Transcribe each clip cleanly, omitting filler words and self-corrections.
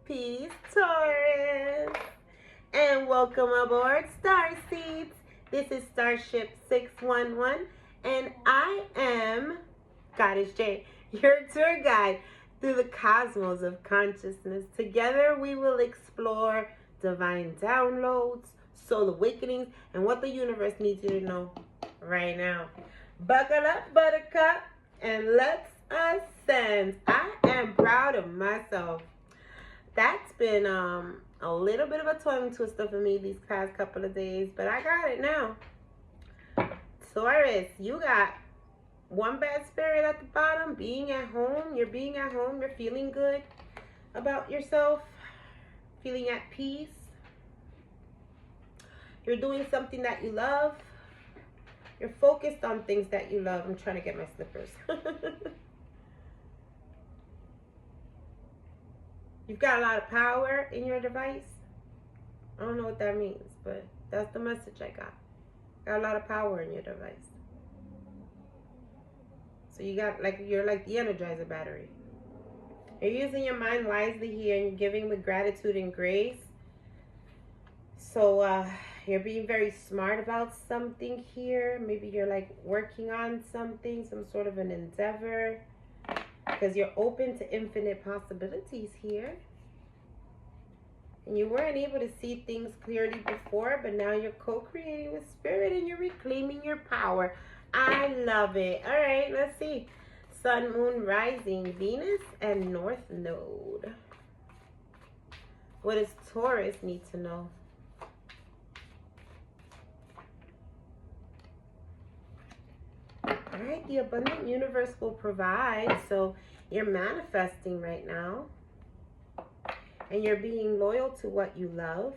peace, Taurus. And welcome aboard Star Seeds. This is Starship 611, and I am Goddess J, your tour guide through the cosmos of consciousness. Together we will explore divine downloads, soul awakenings, and what the universe needs you to know right now. Buckle up, buttercup, and let's ascend. I am proud of myself. That's been a little bit of a tongue twister for me these past couple of days, but I got it now. Taurus, you got one bad spirit at the bottom, being at home. You're being at home. You're feeling good about yourself, feeling at peace. You're doing something that you love. You're focused on things that you love. I'm trying to get my slippers. You've got a lot of power in your device. I don't know what that means, but that's the message I got. Got a lot of power in your device. So you got you're like the Energizer battery. You're using your mind wisely here, and you're giving with gratitude and grace. So you're being very smart about something here. Maybe you're like working on something, some sort of an endeavor, because you're open to infinite possibilities here. And you weren't able to see things clearly before, but now you're co-creating with spirit and you're reclaiming your power. I love it. All right, let's see. Sun, Moon, Rising, Venus, and North Node. What does Taurus need to know? All right, the abundant universe will provide. So you're manifesting right now. And you're being loyal to what you love.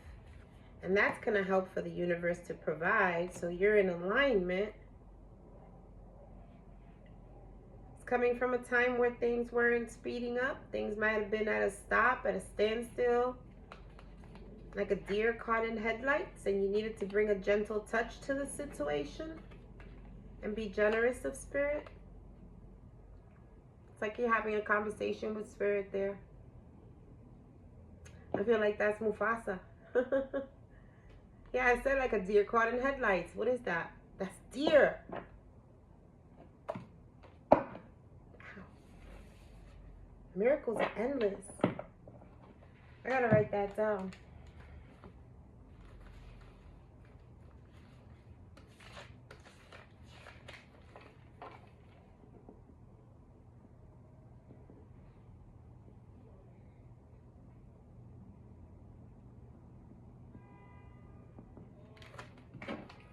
And that's going to help for the universe to provide. So you're in alignment. It's coming from a time where things weren't speeding up. Things might have been at a stop, at a standstill. Like a deer caught in headlights. And you needed to bring a gentle touch to the situation. And be generous of spirit. It's like you're having a conversation with spirit there. I feel like that's Mufasa. Yeah, I said like a deer caught in headlights. What is that? That's deer. Ow. Miracles are endless. I gotta write that down.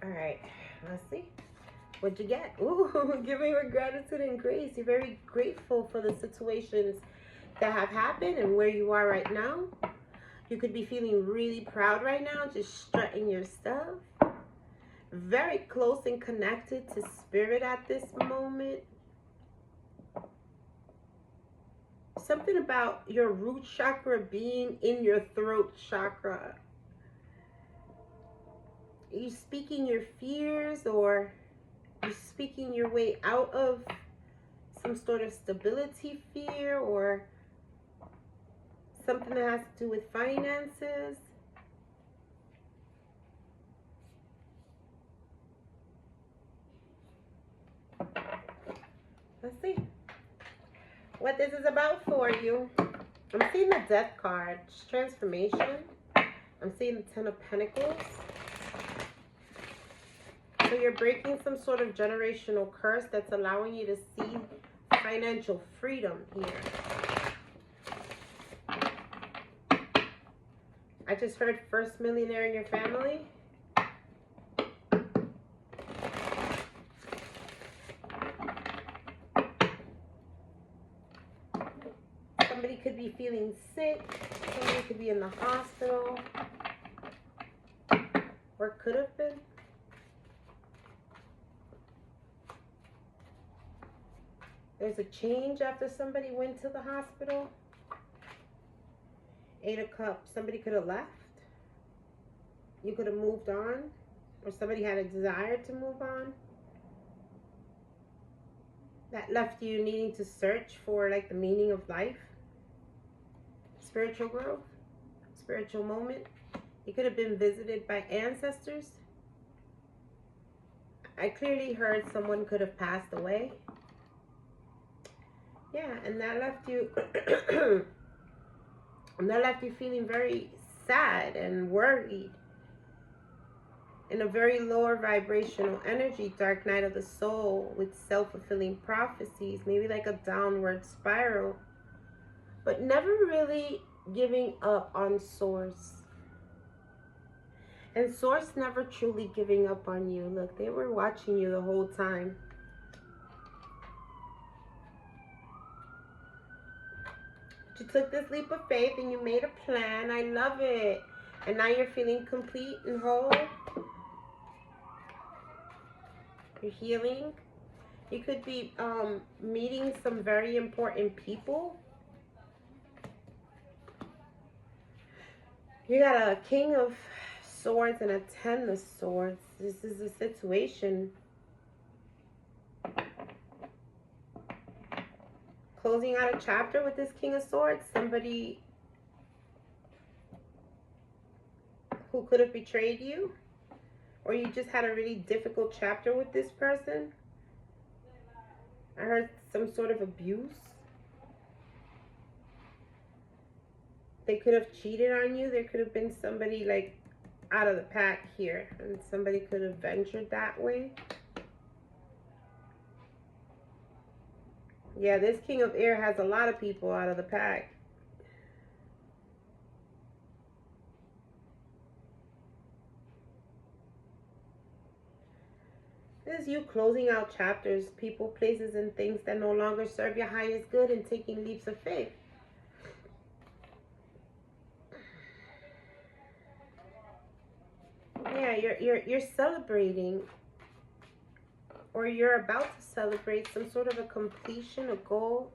All right, let's see. What'd you get? Ooh, giving with gratitude and grace. You're very grateful for the situations that have happened and where you are right now. You could be feeling really proud right now, just strutting your stuff. Very close and connected to spirit at this moment. Something about your root chakra being in your throat chakra. Are you speaking your fears, or you're speaking your way out of some sort of stability fear, or something that has to do with finances? Let's see what this is about for you. I'm seeing the Death card, transformation. I'm seeing the Ten of Pentacles. So you're breaking some sort of generational curse that's allowing you to see financial freedom here. I just heard first millionaire in your family. Somebody could be feeling sick. Somebody could be in the hospital. Or could have been. There's a change after somebody went to the hospital. 8 of Cups. Somebody could have left. You could have moved on. Or somebody had a desire to move on. That left you needing to search for like the meaning of life. spiritual growth, spiritual moment. You could have been visited by ancestors. I clearly heard someone could have passed away. Yeah, and that left you and that left you feeling very sad and worried. In a very lower vibrational energy, dark night of the soul with self-fulfilling prophecies, maybe like a downward spiral, but never really giving up on source. And source never truly giving up on you. Look, they were watching you the whole time. You took this leap of faith and you made a plan. I love it. And now you're feeling complete and whole. You're healing. You could be meeting some very important people. You got a King of Swords and a Ten of Swords. This is a situation. Closing out a chapter with this King of Swords. Somebody who could have betrayed you. Or you just had a really difficult chapter with this person. I heard some sort of abuse. They could have cheated on you. There could have been somebody like out of the pack here. And somebody could have ventured that way. Yeah, this King of Air has a lot of people out of the pack. This is you closing out chapters, people, places, and things that no longer serve your highest good and taking leaps of faith. Yeah, you're celebrating, or you're about to celebrate some sort of a completion, a goal.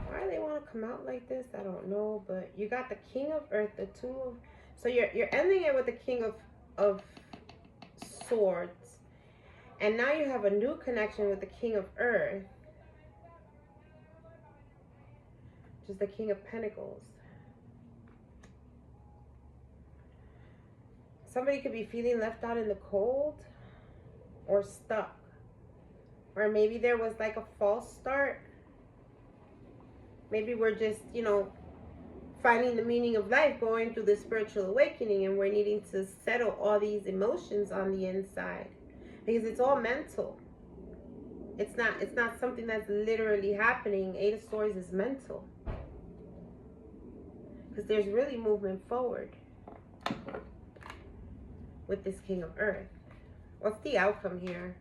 Why do they want to come out like this? I don't know, but you got the King of Earth, the Two of... So you're ending it with the King of Swords. And now you have a new connection with the King of Earth, which is the King of Pentacles. Somebody could be feeling left out in the cold or stuck. Or maybe there was like a false start. Maybe we're just, you know, finding the meaning of life, going through the spiritual awakening, and we're needing to settle all these emotions on the inside. Because it's all mental. It's not something that's literally happening. Eight of Swords is mental. Because there's really movement forward with this King of Earth. What's the outcome here?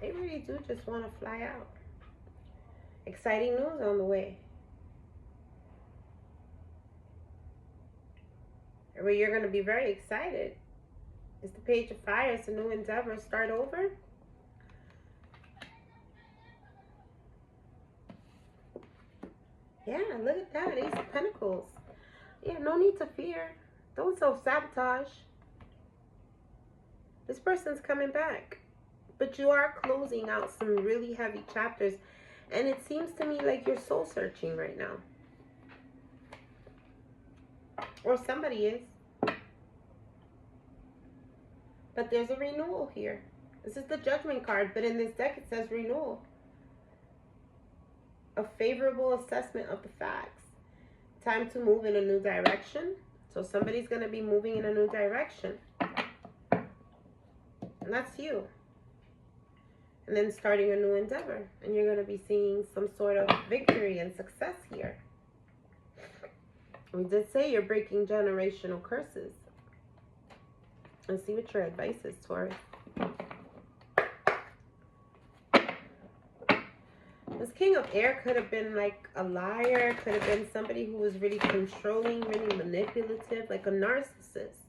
They really do just want to fly out. Exciting news on the way. Where you're going to be very excited. It's the Page of Fire. It's a new endeavor. Start over. Yeah, look at that. Ace of Pentacles. Yeah, no need to fear. Don't self-sabotage. This person's coming back. But you are closing out some really heavy chapters. And it seems to me like you're soul searching right now. Or somebody is. But there's a renewal here. This is the Judgment card, but in this deck it says renewal. A favorable assessment of the facts. Time to move in a new direction. So somebody's going to be moving in a new direction. And that's you. And then starting a new endeavor. And you're going to be seeing some sort of victory and success here. We did say you're breaking generational curses. Let's see what your advice is, Taurus. This King of Air could have been like a liar. Could have been somebody who was really controlling, really manipulative, like a narcissist.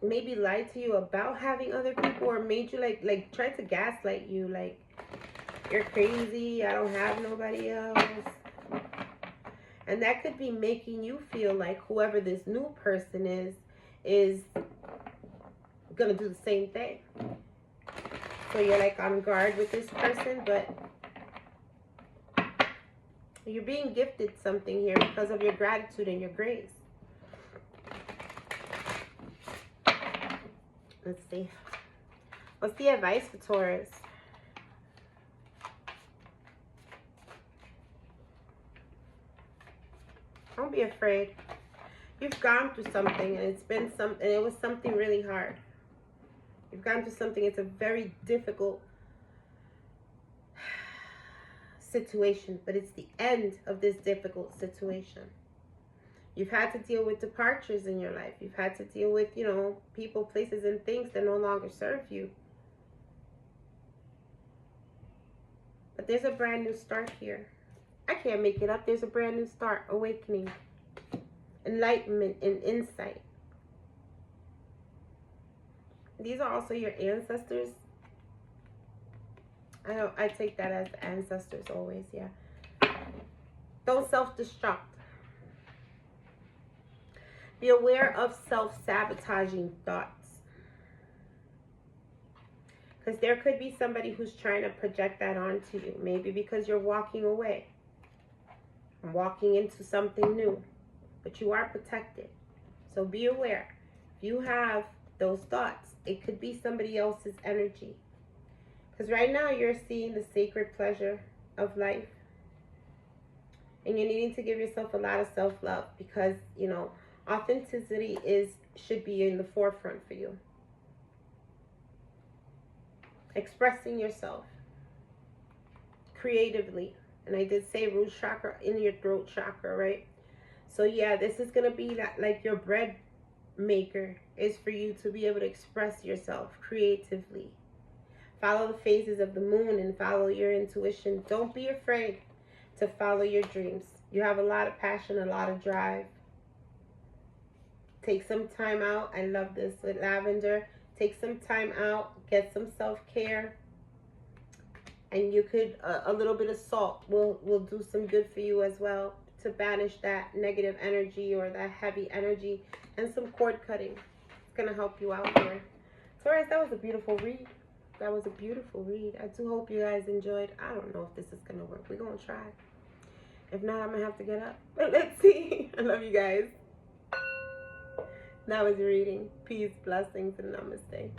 Maybe lied to you about having other people, or made you like tried to gaslight you, like you're crazy, I don't have nobody else. And that could be making you feel like whoever this new person is gonna do the same thing. So you're like on guard with this person, but you're being gifted something here because of your gratitude and your grace. Let's see. What's the advice for Taurus? Don't be afraid. You've gone through something, and it was something really hard. You've gone through something. It's a very difficult situation, but it's the end of this difficult situation. You've had to deal with departures in your life. You've had to deal with, you know, people, places, and things that no longer serve you. But there's a brand new start here. I can't make it up. There's a brand new start, awakening, enlightenment, and insight. These are also your ancestors. I take that as the ancestors always, yeah. Don't self-destruct. Be aware of self-sabotaging thoughts. Because there could be somebody who's trying to project that onto you. Maybe because you're walking away. Walking into something new. But you are protected. So be aware. If you have those thoughts, it could be somebody else's energy. Because right now you're seeing the sacred pleasure of life. And you're needing to give yourself a lot of self-love. Because, you know, authenticity should be in the forefront for you. Expressing yourself creatively. And I did say root chakra in your throat chakra, right? So yeah, this is going to be like your bread maker is for you to be able to express yourself creatively. Follow the phases of the moon and follow your intuition. Don't be afraid to follow your dreams. You have a lot of passion, a lot of drive. Take some time out. I love this with lavender. Take some time out. Get some self-care. And you could, a little bit of salt will do some good for you as well to banish that negative energy or that heavy energy. And some cord cutting. It's going to help you out here. Taurus, that was a beautiful read. That was a beautiful read. I do hope you guys enjoyed. I don't know if this is going to work. We're going to try. If not, I'm going to have to get up. But let's see. I love you guys. That was your reading. Peace, blessings, and namaste.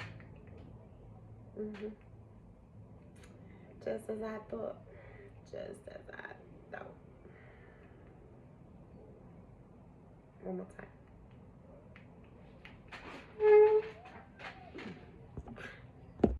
Just as I thought. Just as I thought. One more time.